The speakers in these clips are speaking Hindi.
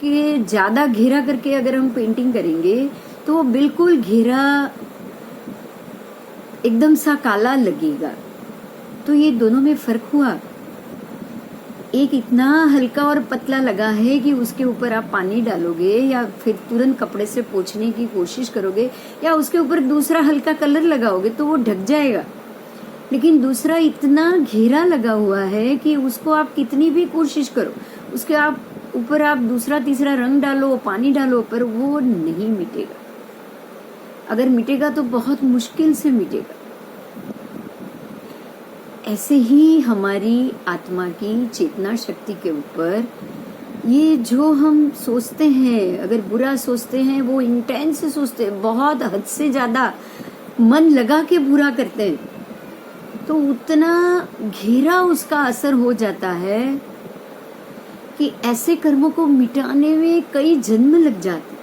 के ज्यादा घेरा करके अगर हम पेंटिंग करेंगे तो वो बिल्कुल घेरा एकदम सा काला लगेगा। तो ये दोनों में फर्क हुआ। एक इतना हल्का और पतला लगा है कि उसके ऊपर आप पानी डालोगे या फिर तुरंत कपड़े से पोंछने की कोशिश करोगे या उसके ऊपर दूसरा हल्का कलर लगाओगे तो वो ढक जाएगा। लेकिन दूसरा इतना घेरा लगा हुआ है कि उसको आप कितनी भी कोशिश करो, उसके आप ऊपर आप दूसरा तीसरा रंग डालो, पानी डालो, पर वो नहीं मिटेगा। अगर मिटेगा तो बहुत मुश्किल से मिटेगा। ऐसे ही हमारी आत्मा की चेतना शक्ति के ऊपर ये जो हम सोचते हैं, अगर बुरा सोचते हैं, वो इंटेंस सोचते हैं, बहुत हद से ज्यादा मन लगा के बुरा करते हैं, तो उतना घेरा उसका असर हो जाता है कि ऐसे कर्मों को मिटाने में कई जन्म लग जाते,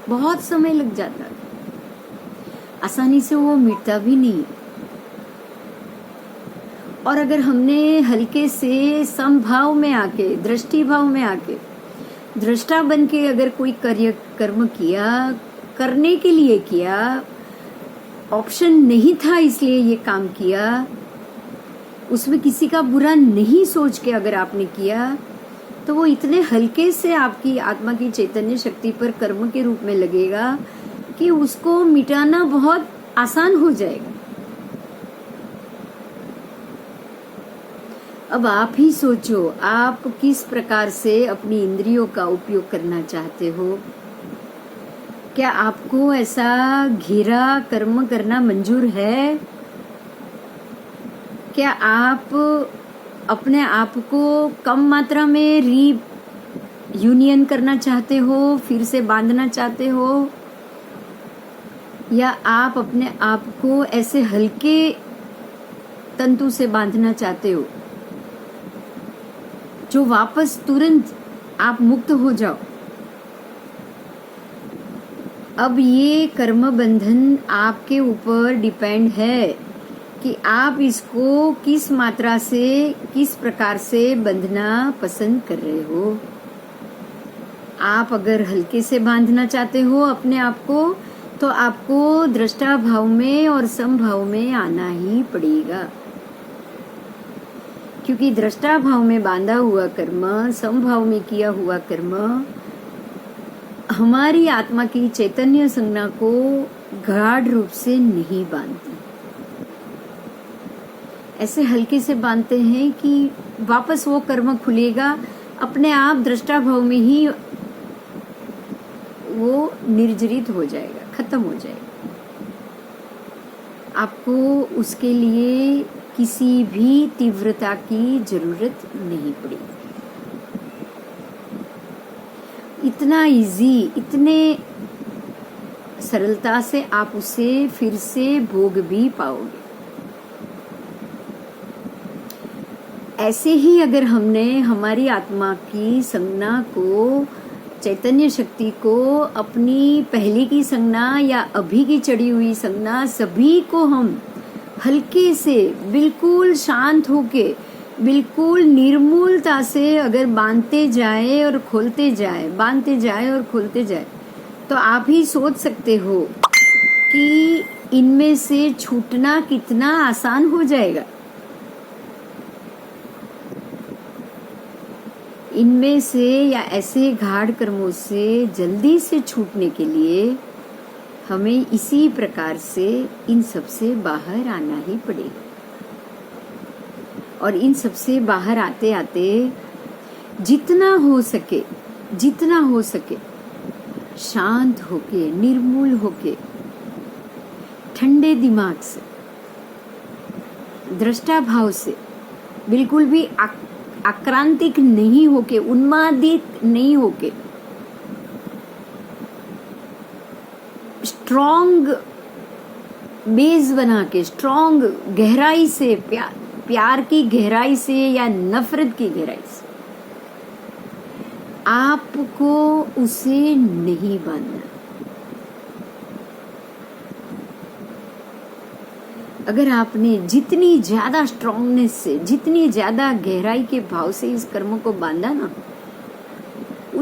बहुत समय लग जाता है, आसानी से वो मिटता भी नहीं। और अगर हमने हल्के से समभाव में आके, दृष्टि भाव में आके, दृष्टा बन के अगर कोई कर्म किया, करने के लिए किया, ऑप्शन नहीं था इसलिए ये काम किया, उसमें किसी का बुरा नहीं सोच के अगर आपने किया, तो वो इतने हल्के से आपकी आत्मा की चैतन्य शक्ति पर कर्म के रूप में लगेगा कि उसको मिटाना बहुत आसान हो जाएगा। अब आप ही सोचो, आप किस प्रकार से अपनी इंद्रियों का उपयोग करना चाहते हो। क्या आपको ऐसा घेरा कर्म करना मंजूर है? क्या आप अपने आप को कम मात्रा में यूनियन करना चाहते हो, फिर से बांधना चाहते हो, या आप अपने आप को ऐसे हल्के तंतु से बांधना चाहते हो जो वापस तुरंत आप मुक्त हो जाओ? अब ये कर्म बंधन आपके ऊपर डिपेंड है कि आप इसको किस मात्रा से, किस प्रकार से बंधना पसंद कर रहे हो। आप अगर हल्के से बांधना चाहते हो अपने आप को, तो आपको दृष्टा भाव में और समभाव में आना ही पड़ेगा, क्योंकि दृष्टा भाव में बांधा हुआ कर्म, समभाव में किया हुआ कर्म हमारी आत्मा की चैतन्य संज्ञा को गाढ़ रूप से नहीं बांधती। ऐसे हल्के से बांधते हैं कि वापस वो कर्म खुलेगा, अपने आप दृष्टा भाव में ही वो निर्जरित हो जाएगा, खत्म हो जाएगा। आपको उसके लिए किसी भी तीव्रता की जरूरत नहीं पड़ी। इतना इजी, इतने सरलता से आप उसे फिर से भोग भी पाओगे। ऐसे ही अगर हमने हमारी आत्मा की संज्ञा को, चैतन्य शक्ति को, अपनी पहले की संज्ञा या अभी की चढ़ी हुई संज्ञा, सभी को हम हल्के से, बिल्कुल शांत होके, बिल्कुल निर्मूलता से अगर बांधते जाए और खोलते जाए, बांधते जाए और खोलते जाए, तो आप ही सोच सकते हो कि इनमें से छूटना कितना आसान हो जाएगा। इनमें से या ऐसे गाढ़ कर्मों से जल्दी से छूटने के लिए हमें इसी प्रकार से इन सबसे बाहर आना ही पड़ेगा। और इन सबसे बाहर आते आते जितना हो सके शांत होके, निर्मूल होके, ठंडे दिमाग से, दृष्टा भाव से, बिल्कुल भी आक्रांतिक नहीं होके, उन्मादित नहीं होके, स्ट्रॉन्ग बेस बना के, स्ट्रॉन्ग गहराई से, प्यार की गहराई से या नफरत की गहराई से आपको उसे नहीं बांधना। अगर आपने जितनी ज्यादा स्ट्रॉन्गनेस से, जितनी ज्यादा गहराई के भाव से इस कर्म को बांधा ना,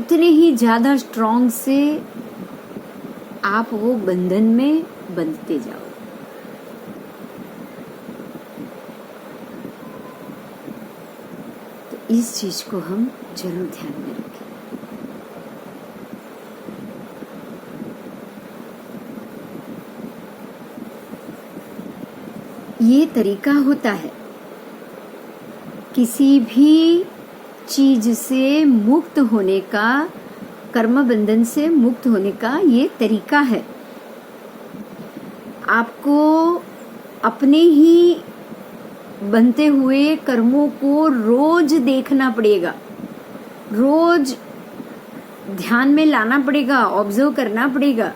उतने ही ज्यादा स्ट्रॉन्ग से आप वो बंधन में बंधते जाओ। तो इस चीज को हम जरूर ध्यान में रखें। ये तरीका होता है किसी भी चीज से मुक्त होने का, कर्म बंधन से मुक्त होने का ये तरीका है। आपको अपने ही बनते हुए कर्मों को रोज देखना पड़ेगा, रोज ध्यान में लाना पड़ेगा, ऑब्जर्व करना पड़ेगा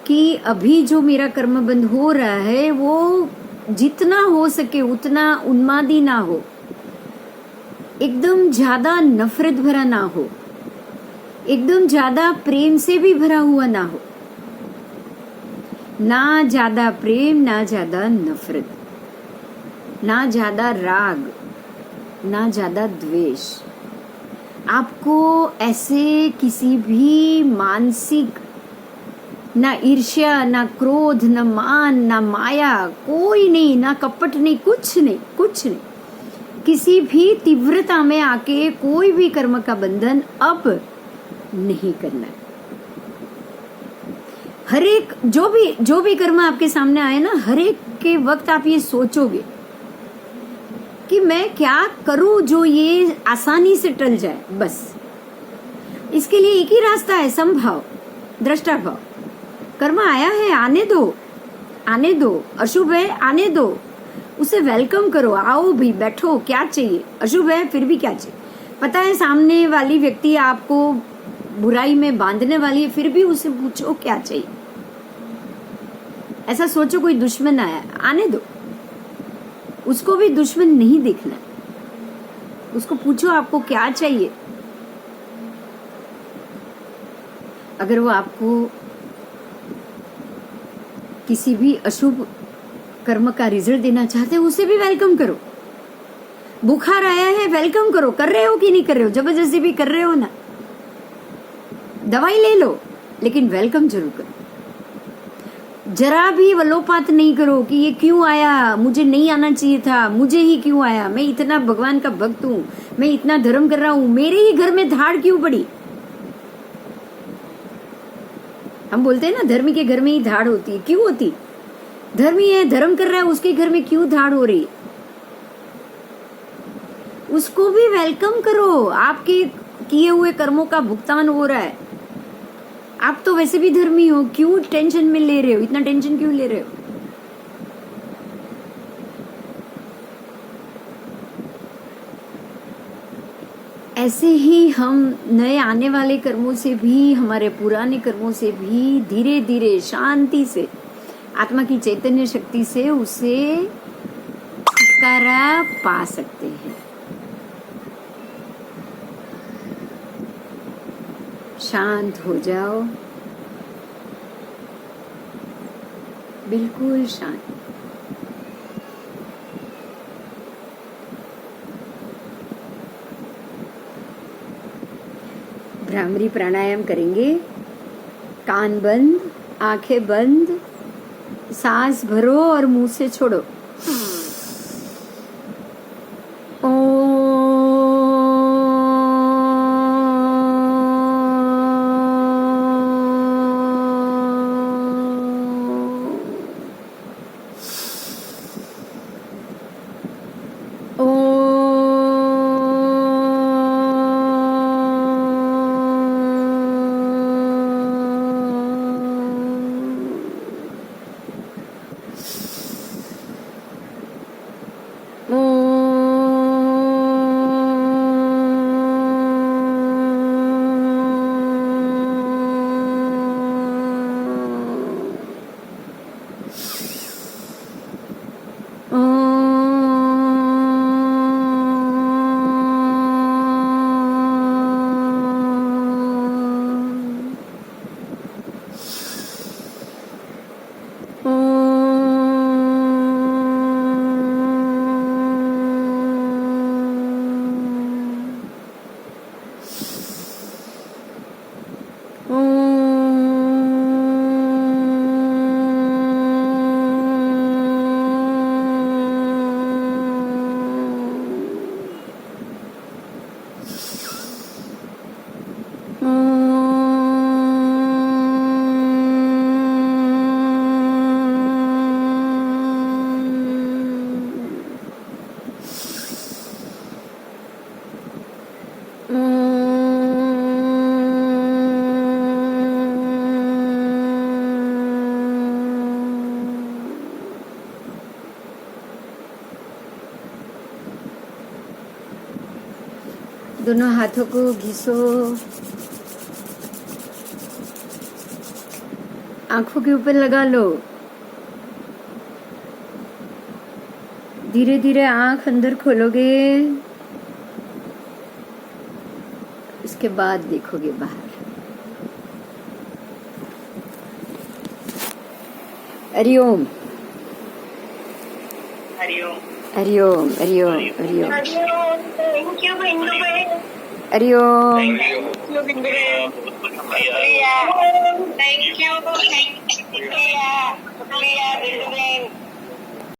कि अभी जो मेरा कर्म बंध हो रहा है वो जितना हो सके उतना उन्मादी ना हो, एकदम ज्यादा नफरत भरा ना हो, एकदम ज्यादा प्रेम से भी भरा हुआ ना हो। ना ज्यादा प्रेम, ना ज्यादा नफरत, ना ज्यादा राग, ना ज्यादा द्वेष। आपको ऐसे किसी भी मानसिक, ना ईर्ष्या, ना क्रोध, ना मान, ना माया, कोई नहीं, ना कपट नहीं, कुछ नहीं, कुछ नहीं। किसी भी तीव्रता में आके कोई भी कर्म का बंधन अब नहीं करना है। हर एक जो भी कर्म आपके सामने आए ना, हर एक के वक्त आप ये सोचोगे कि मैं क्या करूं जो ये आसानी से टल जाए। बस इसके लिए एक ही रास्ता है, समभाव, दृष्टा भाव। कर्म आया है, आने दो, आने दो। अशुभ है, आने दो, उसे वेलकम करो। आओ भी, बैठो, क्या चाहिए। अशुभ है फिर भी क्या चाहिए। पता है सामने वाली व्यक्ति आपको बुराई में बांधने वाली है, फिर भी उसे पूछो क्या चाहिए। ऐसा सोचो कोई दुश्मन आया, आने दो, उसको भी दुश्मन नहीं देखना। उसको पूछो आपको क्या चाहिए। अगर वो आपको किसी भी अशुभ कर्म का रिजल्ट देना चाहते हो, उसे भी वेलकम करो। बुखार आया है, वेलकम करो। कर रहे हो कि नहीं कर रहे हो, जबरदस्ती भी कर रहे हो ना, दवाई ले लो, लेकिन वेलकम जरूर करो। जरा भी वलोपात नहीं करो कि ये क्यों आया, मुझे नहीं आना चाहिए था, मुझे ही क्यों आया, मैं इतना भगवान का भक्त हूं, मैं इतना धर्म कर रहा हूं, मेरे ही घर में धाड़ क्यों पड़ी। हम बोलते हैं ना धर्मी के घर में ही धाड़ होती है। क्यों होती? धर्मी है, धर्म कर रहा है, उसके घर में क्यों धाड़ हो रही है। उसको भी वेलकम करो। आपके किए हुए कर्मों का भुगतान हो रहा है। आप तो वैसे भी धर्मी हो, क्यों टेंशन में ले रहे हो, इतना टेंशन क्यों ले रहे हो। ऐसे ही हम नए आने वाले कर्मों से भी, हमारे पुराने कर्मों से भी धीरे धीरे शांति से, आत्मा की चैतन्य शक्ति से उसे छुटकारा पा सकते हैं। शांत हो जाओ, बिल्कुल शांत। भ्रामरी प्राणायाम करेंगे। कान बंद, आंखें बंद, सांस भरो और मुंह से छोड़ो। दोनों हाथों को घिसो, आंखों के ऊपर लगा लो। धीरे धीरे आंख अंदर खोलोगे, उसके बाद देखोगे बाहर। हरिओम हरिओम हरिओम हरिओम हरिओम थैंक यू बिंदु बहन। हरिओम थैंक यू बिंदु बहन। शुक्रिया, थैंक यू, शुक्रिया, शुक्रिया बिंदु